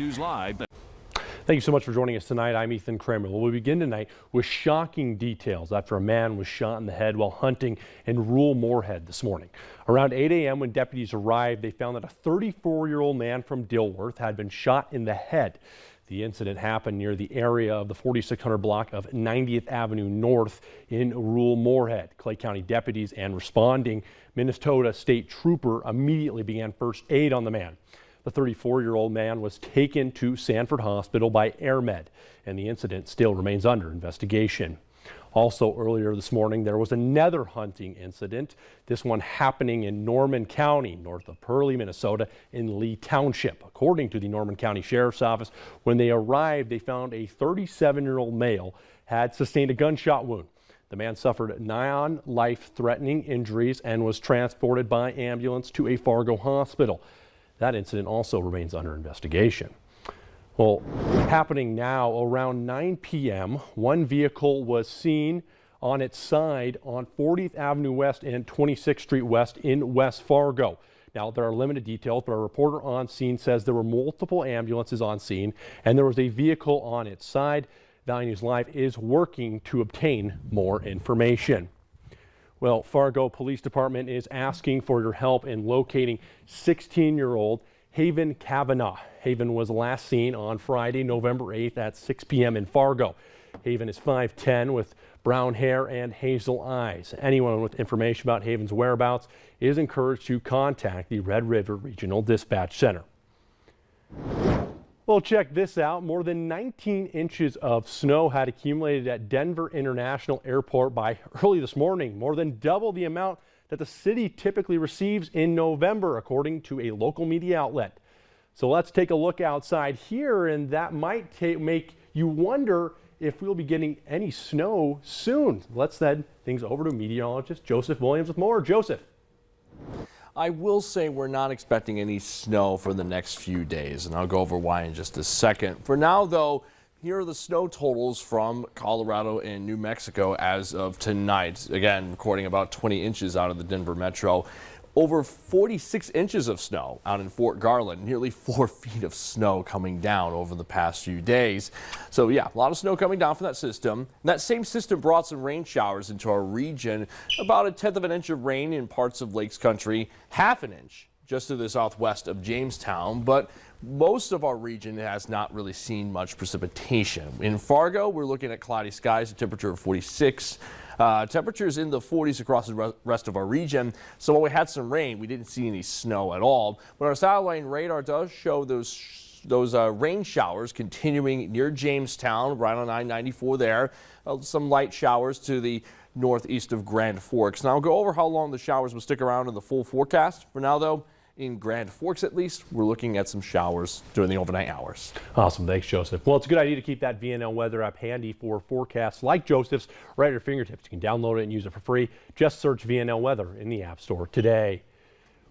News Live. Thank you so much for joining us tonight. I'm Ethan Kramer. Well, we begin tonight with shocking details after a man was shot in the head while hunting in rural Moorhead this morning. Around 8 a.m. when deputies arrived, they found that a 34-year-old man from Dilworth had been shot in the head. The incident happened near the area of the 4600 block of 90th Avenue North in rural Moorhead. Clay County deputies and responding Minnesota State Trooper immediately began first aid on the man. The 34-year-old man was taken to Sanford Hospital by AirMed, and the incident still remains under investigation. Also earlier this morning, there was another hunting incident, this one happening in Norman County, north of Pearly, Minnesota, in Lee Township. According to the Norman County Sheriff's Office, when they arrived, they found a 37-year-old male had sustained a gunshot wound. The man suffered non-life-threatening injuries and was transported by ambulance to a Fargo hospital. That incident also remains under investigation. Well, happening now around 9 p.m., one vehicle was seen on its side on 40th Avenue West and 26th Street West in West Fargo. Now, there are limited details, but a reporter on scene says there were multiple ambulances on scene and there was a vehicle on its side. Valley News Live is working to obtain more information. Well, Fargo Police Department is asking for your help in locating 16-year-old Haven Kavanaugh. Haven was last seen on Friday, November 8th at 6 p.m. in Fargo. Haven is 5'10" with brown hair and hazel eyes. Anyone with information about Haven's whereabouts is encouraged to contact the Red River Regional Dispatch Center. Well, check this out. More than 19 inches of snow had accumulated at Denver International Airport by early this morning, more than double the amount that the city typically receives in November, according to a local media outlet. So let's take a look outside here, and that might make you wonder if we'll be getting any snow soon. Let's send things over to meteorologist Joseph Williams with more. Joseph. I will say we're not expecting any snow for the next few days, and I'll go over why in just a second. For now, though, here are the snow totals from Colorado and New Mexico as of tonight. Again, recording about 20 inches out of the Denver metro. Over 46 inches of snow out in Fort Garland, nearly 4 feet of snow coming down over the past few days. So yeah, a lot of snow coming down from that system. And that same system brought some rain showers into our region, about 1/10 of an inch of rain in parts of Lakes Country, 1/2 an inch just to the southwest of Jamestown, but most of our region has not really seen much precipitation. In Fargo, we're looking at cloudy skies, a temperature of 46. Temperatures in the 40s across the rest of our region. So while we had some rain, we didn't see any snow at all. But our satellite radar does show those rain showers continuing near Jamestown, right on I-94 there. Some light showers to the northeast of Grand Forks. Now I'll go over how long the showers will stick around in the full forecast. For now, though, in Grand Forks at least, we're looking at some showers during the overnight hours. Awesome. Thanks, Joseph. Well, it's a good idea to keep that VNL weather app handy for forecasts like Joseph's right at your fingertips. You can download it and use it for free. Just search VNL weather in the App Store today.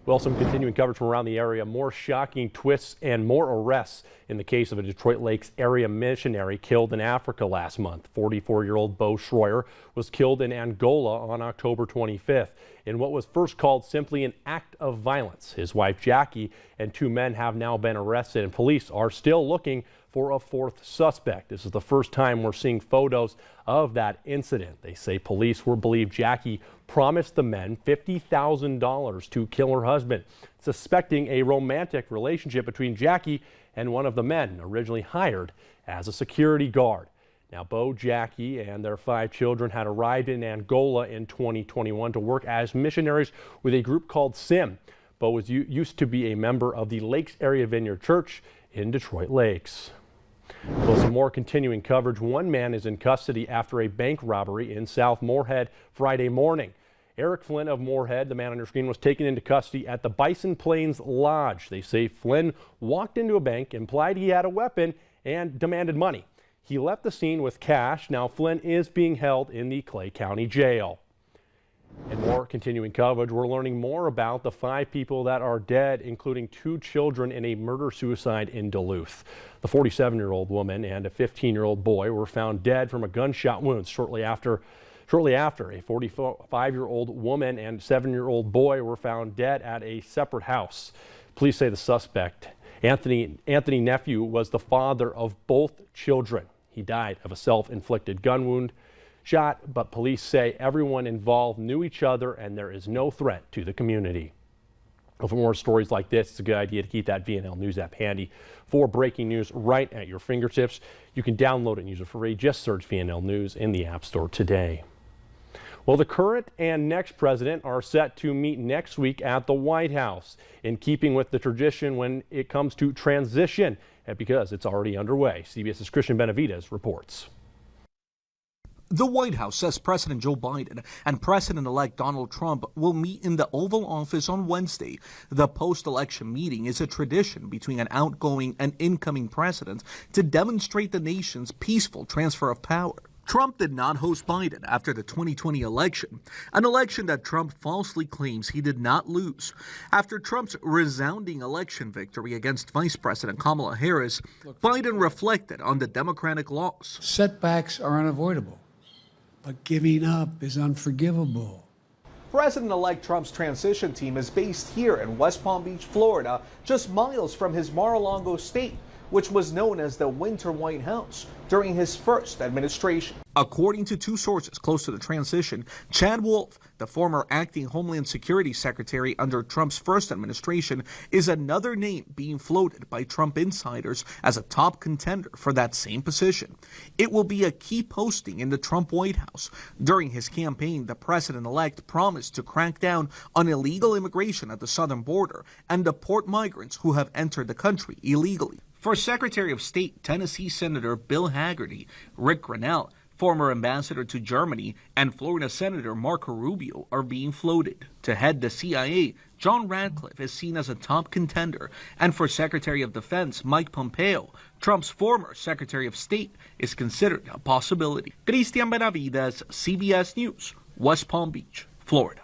Well, some continuing coverage from around the area, more shocking twists and more arrests in the case of a Detroit Lakes area missionary killed in Africa last month. 44-year-old Bo Schroyer was killed in Angola on October 25th in what was first called simply an act of violence. His wife Jackie and 2 men have now been arrested, and police are still looking for a 4th suspect. This is the first time we're seeing photos of that incident. They say police believe Jackie promised the men $50,000 to kill her husband, suspecting a romantic relationship between Jackie and one of the men originally hired as a security guard. Now, Bo, Jackie, and their 5 children had arrived in Angola in 2021 to work as missionaries with a group called SIM. Bo used to be a member of the Lakes Area Vineyard Church in Detroit Lakes. Well, some more continuing coverage. One man is in custody after a bank robbery in South Moorhead Friday morning. Eric Flynn of Moorhead, the man on your screen, was taken into custody at the Bison Plains Lodge. They say Flynn walked into a bank, implied he had a weapon, and demanded money. He left the scene with cash. Now Flynn is being held in the Clay County Jail. And more continuing coverage, we're learning more about the 5 people that are dead, including 2 children in a murder-suicide in Duluth. The 47-year-old woman and a 15-year-old boy were found dead from a gunshot wound shortly after a 45-year-old woman and 7-year-old boy were found dead at a separate house. Police say the suspect Anthony Nephew was the father of both children. He died of a self-inflicted gun wound shot, but police say everyone involved knew each other and there is no threat to the community. Well, for more stories like this, it's a good idea to keep that VNL News app handy for breaking news right at your fingertips. You can download it and use it for free. Just search VNL News in the App Store today. Well, the current and next president are set to meet next week at the White House, in keeping with the tradition when it comes to transition, and because it's already underway. CBS's Christian Benavides reports. The White House says President Joe Biden and President-elect Donald Trump will meet in the Oval Office on Wednesday. The post-election meeting is a tradition between an outgoing and incoming president to demonstrate the nation's peaceful transfer of power. Trump did not host Biden after the 2020 election, an election that Trump falsely claims he did not lose. After Trump's resounding election victory against Vice President Kamala Harris, Biden reflected on the Democratic loss. Setbacks are unavoidable, but giving up is unforgivable. President-elect Trump's transition team is based here in West Palm Beach, Florida, just miles from his Mar-a-Lago state, which was known as the Winter White House during his first administration. According to two sources close to the transition, Chad Wolf, the former acting Homeland Security Secretary under Trump's first administration, is another name being floated by Trump insiders as a top contender for that same position. It will be a key posting in the Trump White House. During his campaign, the president-elect promised to crack down on illegal immigration at the southern border and deport migrants who have entered the country illegally. For Secretary of State Tennessee Senator Bill Hagerty, Rick Grenell, former ambassador to Germany, and Florida Senator Marco Rubio are being floated. To head the CIA, John Radcliffe is seen as a top contender. And for Secretary of Defense Mike Pompeo, Trump's former Secretary of State is considered a possibility. Christian Benavides, CBS News, West Palm Beach, Florida.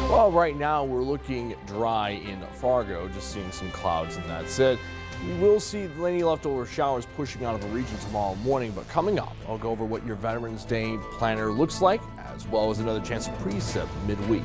Well, right now we're looking dry in Fargo, just seeing some clouds and that's it. We will see any leftover showers pushing out of the region tomorrow morning, but coming up, I'll go over what your Veterans Day planner looks like, as well as another chance of precip midweek.